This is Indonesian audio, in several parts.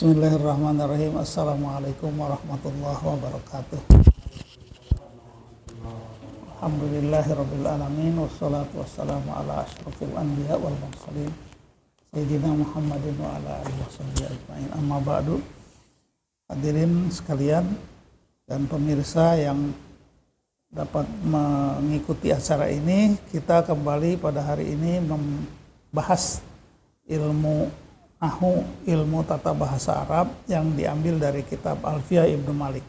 Bismillahirrahmanirrahim. Assalamualaikum warahmatullahi wabarakatuh. Alhamdulillahirabbil alamin wassalatu wassalamu ala asyrofil anbiya wal mursalin sayyidina Muhammadin wa ala alihi washabbihi ajmain. Amma ba'du. Hadirin sekalian dan pemirsa yang dapat mengikuti acara ini, kita kembali pada hari ini membahas ilmu tata bahasa Arab yang diambil dari kitab Alfiyah Ibnu Malik.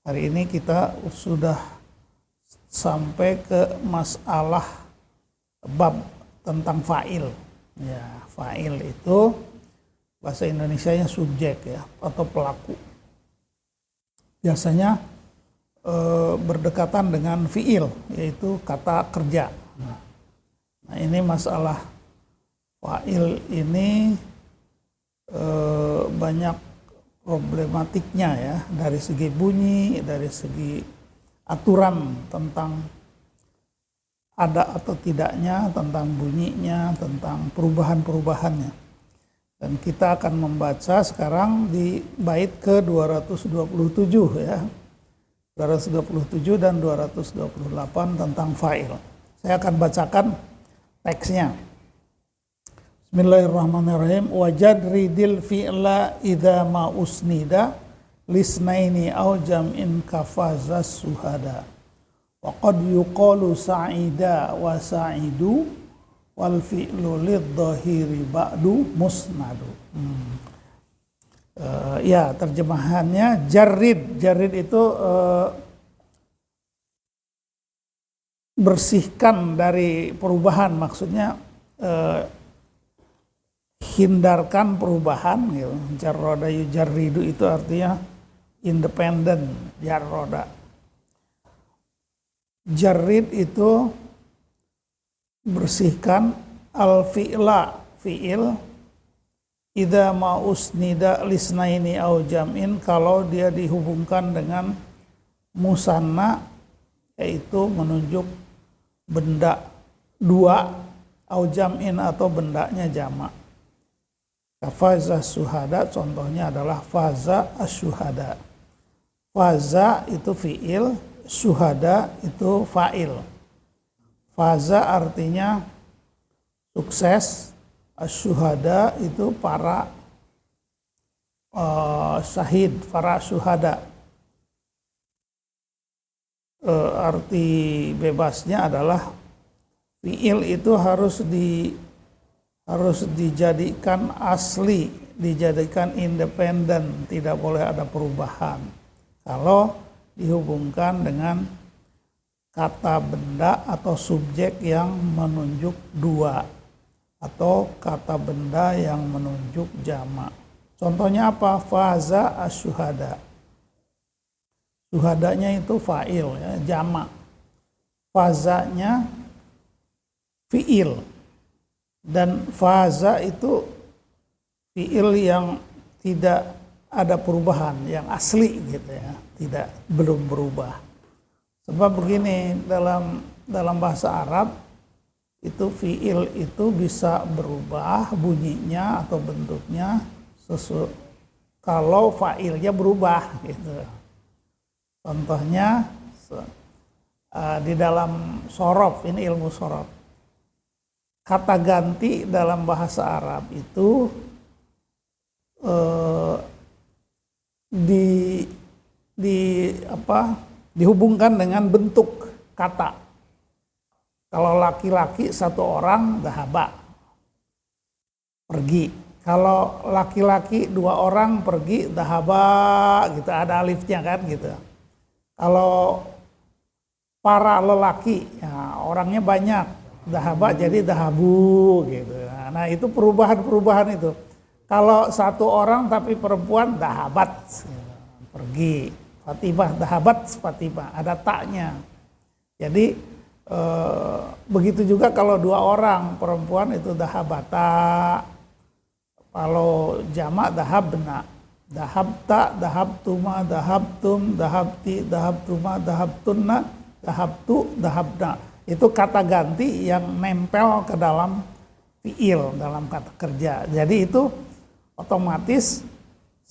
Hari ini kita sudah sampai ke masalah bab tentang fa'il. Ya, fa'il itu bahasa Indonesianya subjek ya, atau pelaku. Biasanya berdekatan dengan fi'il, yaitu kata kerja. Nah, ini masalah fa'il ini banyak problematiknya ya, dari segi bunyi, dari segi aturan tentang ada atau tidaknya, tentang bunyinya, tentang perubahan-perubahannya. Dan kita akan membaca sekarang di bait ke-227 ya. 227 dan 228 tentang fa'il. Saya akan bacakan teksnya. Bismillahirrahmanirrahim. Wajadridil fi'la idza ma usnida lisnaini aw jam'in kafazas suhada. Wa qad yuqalu sa'ida wa sa'idu wal fi'lu lidh-dhahiri ba'du musnadu. Ya, terjemahannya jarrid. Jarrid itu bersihkan dari perubahan, maksudnya hindarkan perubahan gitu. Jarroda yujarridu itu artinya independen, jarroda. Jarrid itu bersihkan al-fi'la, fi'il, idza ma usnida lisnaini au jam'in, kalau dia dihubungkan dengan musanna, yaitu menunjuk benda dua, au jam'in atau bendanya jamak. Faza suhada, contohnya adalah faza asyuhada. Faza itu fi'il, suhada itu fa'il. Faza artinya sukses, asyuhada itu para syahid, para syuhada. Arti bebasnya adalah fi'il itu harus dijadikan asli, dijadikan independen, tidak boleh ada perubahan. Kalau dihubungkan dengan kata benda atau subjek yang menunjuk dua, atau kata benda yang menunjuk jamak. Contohnya apa? Faza asyuhada. Syuhadanya itu fa'il ya, jamak. Fazanya fi'il. Dan faza itu fi'il yang tidak ada perubahan, yang asli gitu ya, belum berubah. Sebab begini, dalam bahasa Arab itu fi'il itu bisa berubah bunyinya atau bentuknya kalau fa'ilnya berubah gitu. Contohnya di dalam sorof, ini ilmu sorof. Kata ganti dalam bahasa Arab itu dihubungkan dengan bentuk kata. Kalau laki-laki satu orang, dhahaba, pergi. Kalau laki-laki dua orang pergi, dhahaba, gitu, ada alifnya kan gitu. Kalau para lelaki, ya, orangnya banyak, dhahaba jadi dhahabu gitu. Nah, itu perubahan-perubahan itu. Kalau satu orang tapi perempuan, dhahabat, pergi. Fatimah, dhahabat Fatimah, ada taknya. Jadi begitu juga kalau dua orang perempuan itu dhahabata. Kalau jamak dhahabna. Dhahabta, dhahabtuma, dhahabtum, dhahabti, dhahabtuma, dhahabtunna, dhahabtu, dhahabna. Itu kata ganti yang nempel ke dalam fi'il, dalam kata kerja. Jadi itu otomatis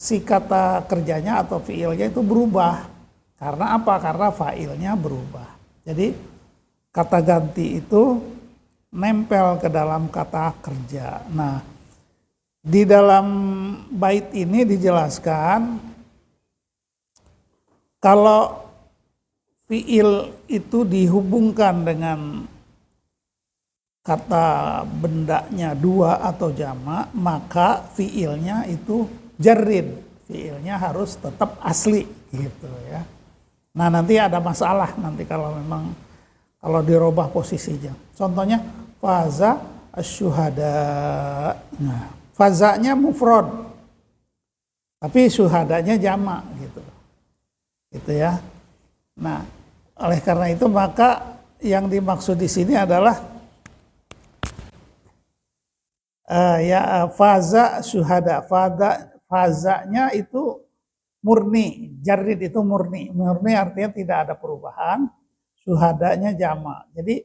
si kata kerjanya atau fiilnya itu berubah. Karena apa? Karena fa'ilnya berubah. Jadi kata ganti itu nempel ke dalam kata kerja. Nah, di dalam bait ini dijelaskan kalau fiil itu dihubungkan dengan kata bendanya dua atau jamak, maka fiilnya itu jarrid. Fiilnya harus tetap asli gitu ya. Nah, nanti ada masalah nanti kalau memang kalau dirubah posisinya. Contohnya faza asyuhada. Nah, fazanya mufrad. Tapi syuhadanya jamak gitu. Gitu ya. Nah, oleh karena itu maka yang dimaksud di sini adalah faza syuhada. Fazanya itu murni, jarrid itu murni. Murni artinya tidak ada perubahan. Syuhadanya jamak. Jadi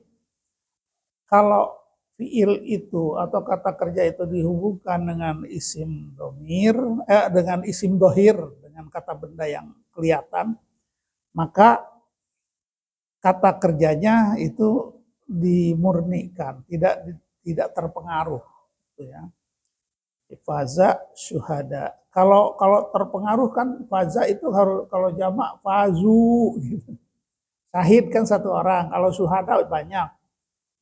kalau fiil itu atau kata kerja itu dihubungkan dengan isim domir, dengan isim dohir, dengan kata benda yang kelihatan, maka kata kerjanya itu dimurnikan, tidak terpengaruh. Gitu ya. Faza syuhada. Kalau terpengaruh kan faza itu harus, kalau jamak fazu gitu. Syahid kan satu orang, kalau syuhada banyak.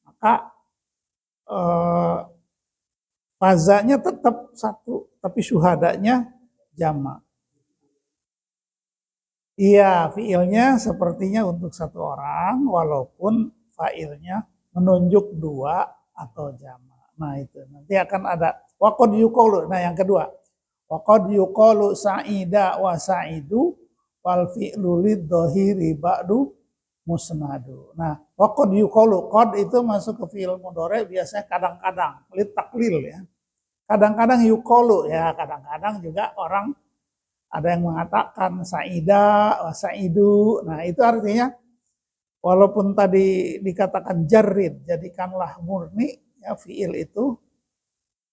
Maka fazanya tetap satu, tapi syuhadanya jamak. Iya, fiilnya sepertinya untuk satu orang, walaupun fa'ilnya menunjuk dua atau jamak. Nah itu, nanti akan ada waqad yuqalu. Nah yang kedua, waqad yuqalu sa'ida wa sa'idu wal fi'lu lidh-dhahiri ba'du musnadu. Nah, waqad yuqalu, qad itu masuk ke fi'il mudhari biasanya kadang-kadang, lit taklil ya. Kadang-kadang yuqalu ya, kadang-kadang juga orang ada yang mengatakan sa'ida wa sa'idu. Nah, itu artinya walaupun tadi dikatakan jarrid, jadikanlah murni ya fi'il itu,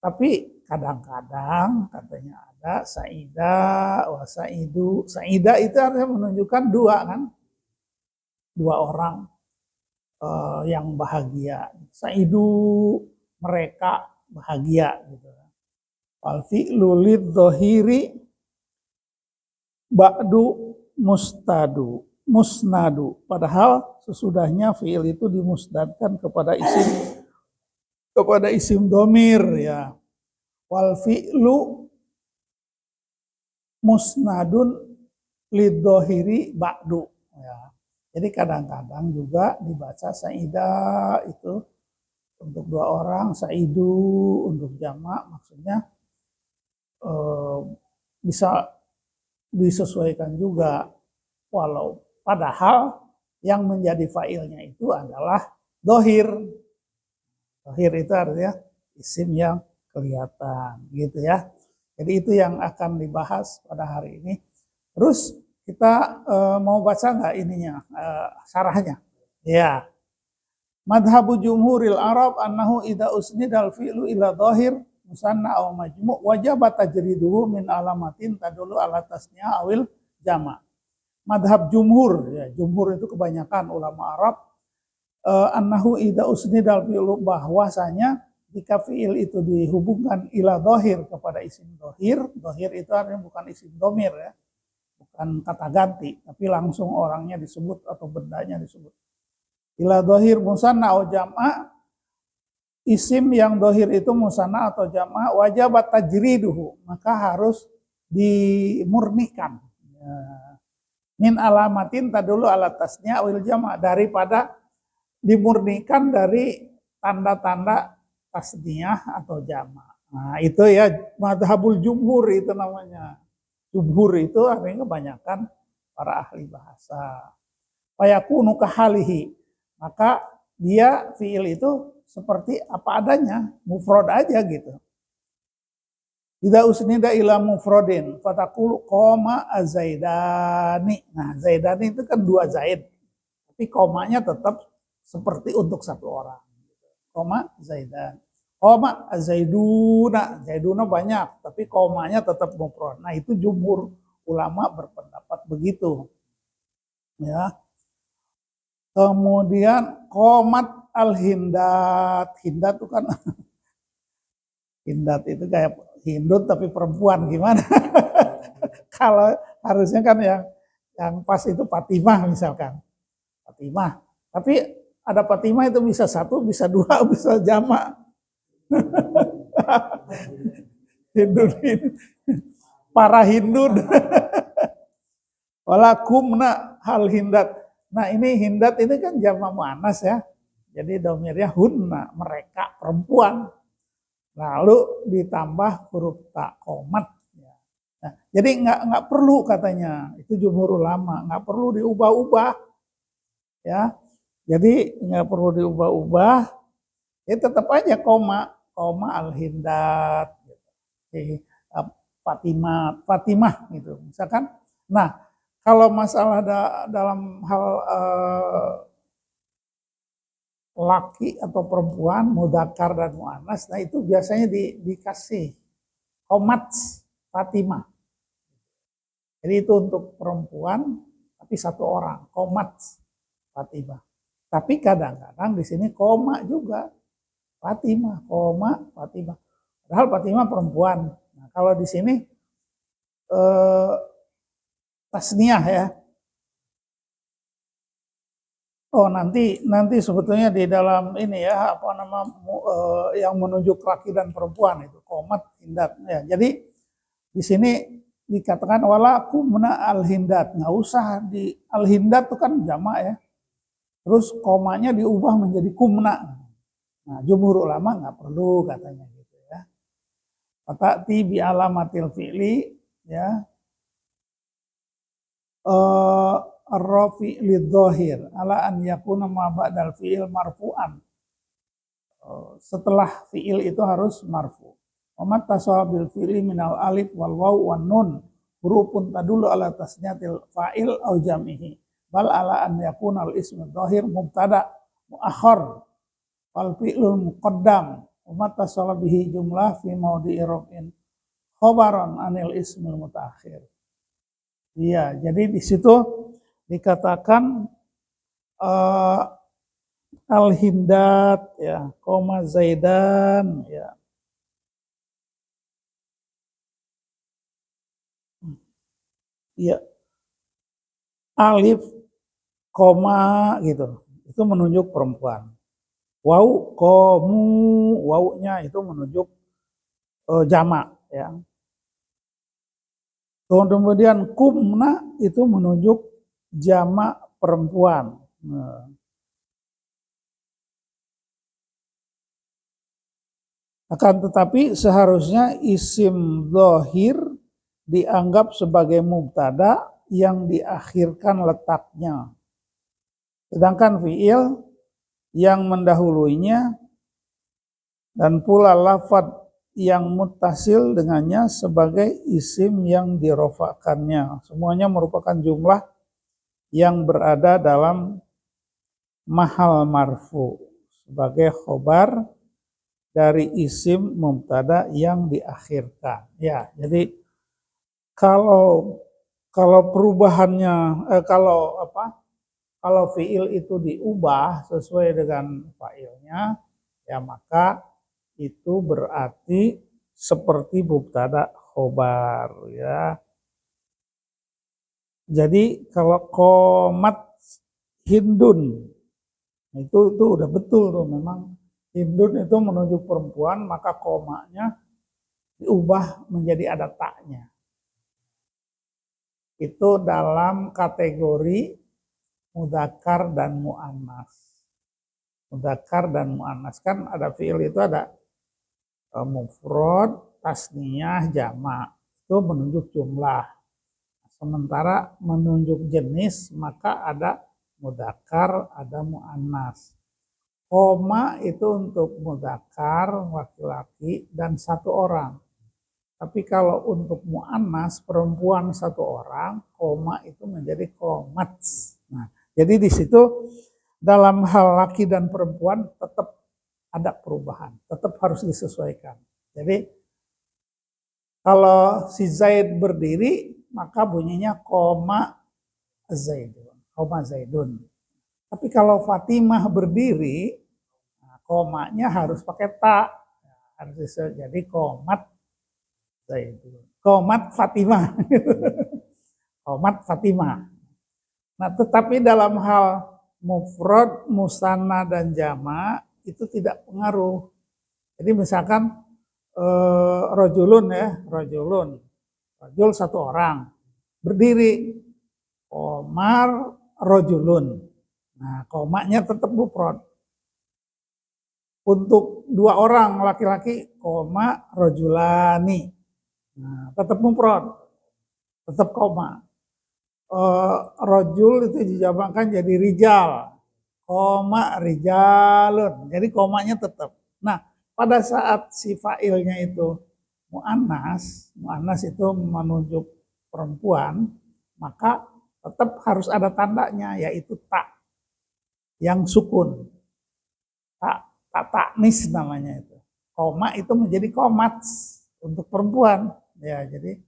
tapi kadang-kadang katanya ada sa'ida wa sa'idu. Sa'ida itu artinya menunjukkan dua kan, dua orang yang bahagia. Sa'idu, mereka bahagia gitu. Wal fi'lu lidh-dhahiri ba'du musnadu. Padahal sesudahnya fi'il itu dimusnadkan kepada isim domir ya. Wal fi'lu musnadun lidh-dhahiri ba'du ya. Jadi kadang-kadang juga dibaca sa'ida itu untuk dua orang, sa'idu untuk jamak, maksudnya bisa disesuaikan juga, walau padahal yang menjadi fa'ilnya itu adalah dohir. Dohir itu artinya isim yang kelihatan gitu ya. Jadi itu yang akan dibahas pada hari ini. Terus kita mau baca nggak ininya, syarahnya? Ya. Madhabu jumhuril Arab annahu idza usnidal fi'lu ila dhahir musanna aw majmu' wajaba tajriduhu min alamatin tadullu ala tasniya awil jama'. Madhab jumhur, ya, jumhur itu kebanyakan ulama Arab, annahu idza usnidal fi'lu, bahwasanya jika fi'il itu dihubungkan ila dhahir kepada isim dhahir, dhahir itu artinya bukan isim domir ya, bukan kata ganti, tapi langsung orangnya disebut atau bendanya disebut. Ila dhahir musanna atau jama', isim yang dhahir itu musanna atau jama', wajibat tajriduhu, maka harus dimurnikan. Ya. Min alamatin tadulu ala tasnya awil jama', daripada dimurnikan dari tanda-tanda tasniyah atau jama'. Nah itu ya madhabul jumhur itu namanya. Jumhur itu artinya kebanyakan para ahli bahasa. Fayakunu kahalihi, maka dia fiil itu seperti apa adanya, mufrad aja gitu. Idza usnida ila mufradin fataqulu qoma azaidani. Nah, zaidani itu kan dua zaid. Tapi komanya tetap seperti untuk satu orang. Qoma zaidan. Koma zaiduna, zaiduna banyak, tapi komanya tetap mufrad. Nah itu jumhur ulama berpendapat begitu. Ya. Kemudian komat al-hindat, hindat itu kan hindat itu kayak hindut tapi perempuan gimana? Kalau harusnya kan yang pas itu Fatimah misalkan. Fatimah. Tapi ada Fatimah itu bisa satu, bisa dua, bisa jamak. Hindun, para hindun. Walakumna hal hindat. Nah ini hindat ini kan jamak muannas ya. Jadi domirnya hunna, mereka perempuan. Lalu ditambah huruf ta komat. Nah, jadi nggak perlu katanya, itu jumhur ulama, nggak perlu diubah-ubah, ya. Jadi nggak perlu diubah-ubah, ya tetap aja koma al-hindat, gitu. Fatimah gitu, misalkan. Nah, kalau masalah dalam hal laki atau perempuan, mudzakkar dan muannas, nah itu biasanya dikasih komat Fatimah. Jadi itu untuk perempuan, tapi satu orang, komat Fatimah. Tapi kadang-kadang di sini koma juga, Fatimah, koma Fatimah. Padahal Fatimah perempuan. Nah, kalau di sini tasniah ya. Oh nanti sebetulnya di dalam ini ya apa nama yang menunjuk laki dan perempuan itu komat hindat ya. Jadi di sini dikatakan wala kumna al hindat, nggak usah di al hindat itu kan jamak ya. Terus komanya diubah menjadi kumna. Nah jumhur ulama nggak perlu katanya gitu ya. Fatati bi alamatil fi'li ya. Ar-rafi lidhahir ala an yakuna ma ba'dal fi'il marfu'an. Setelah fi'il itu harus marfu. Wa mattasawa bil fi'li minal alif wal waw wan nun hurufun tadullu ala tasniyatil fa'il au jam'ihi. Bal ala an yakuna al ismu dhahir mubtada muakhar wal fi'lul muqaddam. Wa mattasawa bihi jumlah fi mawdi'i raf'in khabaran anil ismil mutaakhir. Iya, jadi di situ dikatakan al-hindat ya, koma zaidan ya. Ya. Alif koma gitu. Itu menunjuk perempuan. Wau komu, waunya itu menunjuk jamak ya. Kemudian kumna itu menunjuk jamak perempuan. Nah. Akan tetapi seharusnya isim dhahir dianggap sebagai mubtada yang diakhirkan letaknya. Sedangkan fi'il yang mendahuluinya dan pula lafadz yang muttasil dengannya sebagai isim yang dirofakannya. Semuanya merupakan jumlah yang berada dalam mahal marfu sebagai khobar dari isim mubtada yang diakhirkan. Ya, jadi kalau perubahannya kalau fiil itu diubah sesuai dengan fa'ilnya, ya maka itu berarti seperti mubtada khobar ya. Jadi kalau qomat hindun itu udah betul tuh, memang hindun itu menunjuk perempuan, maka komanya diubah menjadi ada taknya. Itu dalam kategori mudzakkar dan muannas. Mudzakkar dan muannas kan ada fiil itu ada mufrad, tasniyah, jamak. Itu menunjuk jumlah. Sementara menunjuk jenis maka ada mudzakkar, ada muannas. Koma itu untuk mudzakkar laki-laki dan satu orang. Tapi kalau untuk muannas perempuan satu orang, koma itu menjadi komats. Nah, jadi di situ dalam hal laki dan perempuan tetap ada perubahan, tetap harus disesuaikan. Jadi kalau si Zaid berdiri, maka bunyinya koma Zaidun, koma Zaidun. Tapi kalau Fatimah berdiri, nah, komanya harus pakai ta, harus jadi komat Zaidun, komat Fatimah, komat Fatimah. Nah, tetapi dalam hal mufrad, musanna dan jama itu tidak pengaruh. Jadi misalkan rojulun ya, rojulun, rojul satu orang berdiri, Omar rojulun. Nah, komanya tetap mufrad. Untuk dua orang laki-laki, koma rojulani. Nah, tetap mufrad, tetap koma. Rojul itu dijamakkan jadi rijal, koma rijalun. Jadi komanya tetap. Nah, pada saat si fa'ilnya itu mu'annas, mu'annas itu menunjuk perempuan, maka tetap harus ada tandanya, yaitu ta yang sukun. Ta taknis namanya itu. Koma itu menjadi komat untuk perempuan. Ya, jadi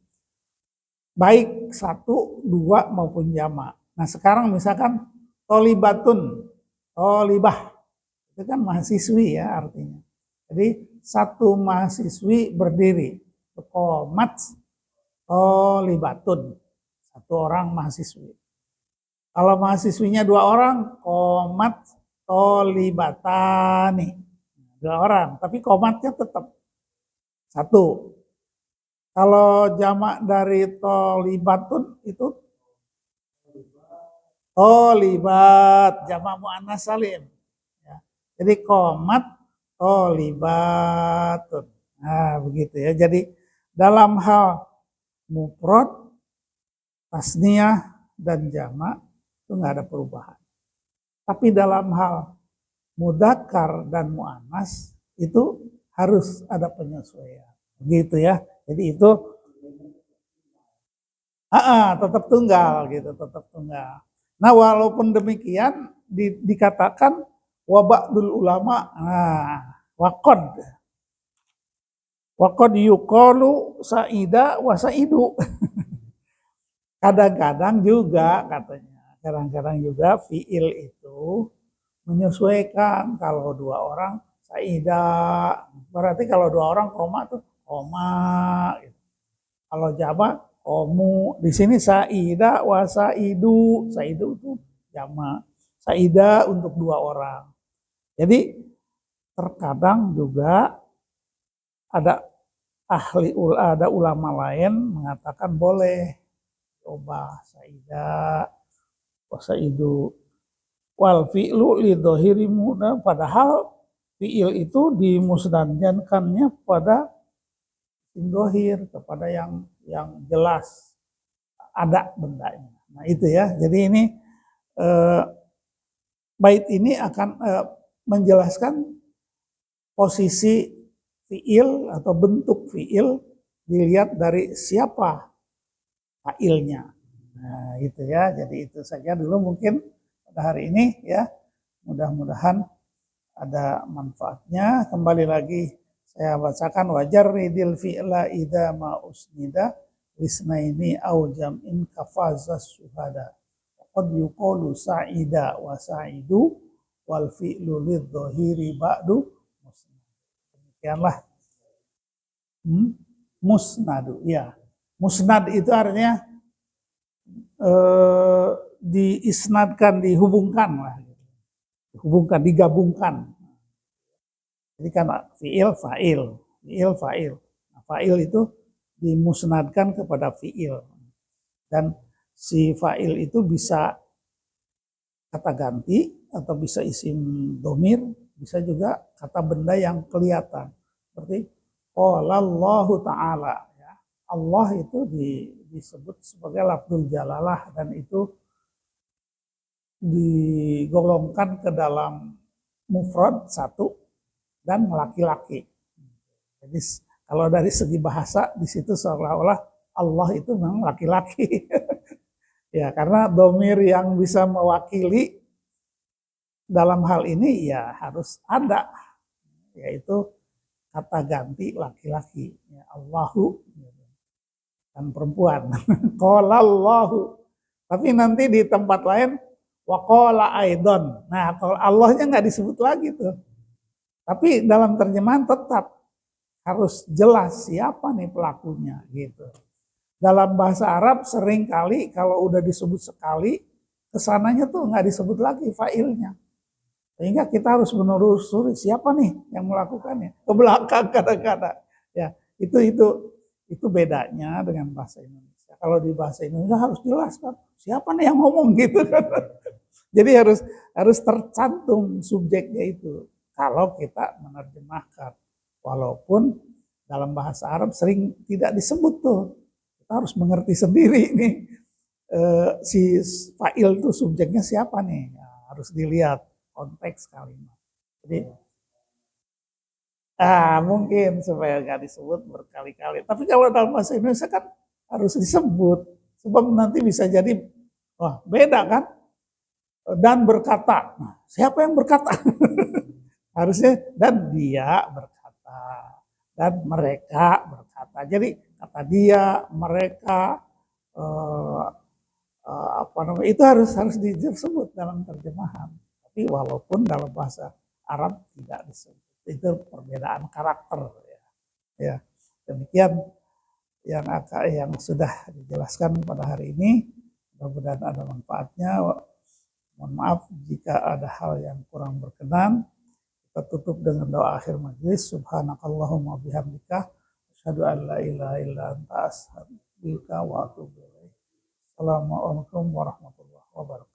baik satu, dua maupun jamak. Nah, sekarang misalkan tolibatun, tolibah, itu kan mahasiswi ya artinya. Jadi satu mahasiswi berdiri, komat tolibatun, satu orang mahasiswi. Kalau mahasiswinya dua orang, komat tolibatani, dua orang, tapi komatnya tetap satu. Kalau jamak dari tolibatun itu tolibat, jamak muannas salim. Ya. Jadi komat tolibatun. Nah, begitu ya. Jadi dalam hal mufrad, tasniyah dan jamak itu nggak ada perubahan. Tapi dalam hal mudzakkar dan muannas itu harus ada penyesuaian. Begitu ya. Jadi itu tetap tunggal gitu, tetap tunggal. Nah, walaupun demikian dikatakan waba'dul ulama, waqad yuqalu sa'ida wa sa'idu. Kadang-kadang juga katanya, kadang-kadang juga fi'il itu menyesuaikan. Kalau dua orang sa'ida, berarti kalau dua orang koma tuh koma gitu. Kalau jamak komu, di sini saida wa saidu, saidu itu jamak, saida untuk dua orang. Jadi terkadang juga ada ada ulama lain mengatakan boleh coba saida wa saidu wal fi'lu li dhahiri muda, padahal fi'il itu dimusnadkannya pada dohir, kepada yang jelas ada bendanya. Nah itu ya. Jadi ini bait ini akan menjelaskan posisi fiil atau bentuk fiil dilihat dari siapa fa'ilnya. Nah itu ya. Jadi itu saja dulu mungkin pada hari ini ya. Mudah-mudahan ada manfaatnya. Kembali lagi saya bacakan wajar ridil fi'la idza ma usnida lisnaini au jam'in kafazas syuhada. Qad yuqalu sa'ida wa sa'idu wal fi'lu lidh-dhahiri ba'du musnad. Demikianlah. Musnadu ya. Musnad itu artinya diisnadkan, dihubungkan lah. Dihubungkan, digabungkan. Jadi kan fi'il, fa'il, fi'il, fa'il. Nah, fa'il itu dimusnadkan kepada fi'il. Dan si fa'il itu bisa kata ganti atau bisa isim domir, bisa juga kata benda yang kelihatan. Seperti qala Allahu ta'ala. Ya. Allah itu disebut sebagai lafzul jalalah dan itu digolongkan ke dalam mufrad satu dan laki-laki. Jadi kalau dari segi bahasa di situ seolah-olah Allah itu memang laki-laki. Ya, karena domir yang bisa mewakili dalam hal ini ya harus ada. yaitu kata ganti laki-laki, ya, Allahu dan perempuan. Qala Allahu. Tapi nanti di tempat lain waqala aidon. Nah, kalau Allahnya nggak disebut lagi tuh. Tapi dalam terjemahan tetap harus jelas siapa nih pelakunya gitu. Dalam bahasa Arab sering kali kalau udah disebut sekali, kesananya tuh nggak disebut lagi fa'ilnya. Sehingga kita harus menelusuri siapa nih yang melakukannya. Ke belakang kadang-kadang. Ya, itu bedanya dengan bahasa Indonesia. Kalau di bahasa Indonesia harus jelas kan, siapa nih yang ngomong gitu kan. Jadi harus tercantum subjeknya itu kalau kita menerjemahkan. Walaupun dalam bahasa Arab sering tidak disebut tuh. Kita harus mengerti sendiri nih si fa'il itu subjeknya siapa nih. Ya, harus dilihat konteks kalimat. Jadi mungkin supaya nggak disebut berkali-kali. Tapi kalau dalam bahasa Indonesia kan harus disebut. Sebab nanti bisa jadi, wah beda kan. Dan berkata. Nah, siapa yang berkata? Harusnya dan dia berkata. Dan mereka berkata. Jadi kata dia, mereka, itu harus disebut dalam terjemahan. Tapi walaupun dalam bahasa Arab tidak disebut. Itu perbedaan karakter. Ya. Demikian yang sudah dijelaskan pada hari ini. Mudah-mudahan ada manfaatnya. Mohon maaf jika ada hal yang kurang berkenan. Kita tutup dengan doa akhir majlis. Subhanakallahumma bihamdika. Asyhadu an la ilaha illa anta astaghfiruka wa atubu ilaik. Assalamualaikum warahmatullahi wabarakatuh.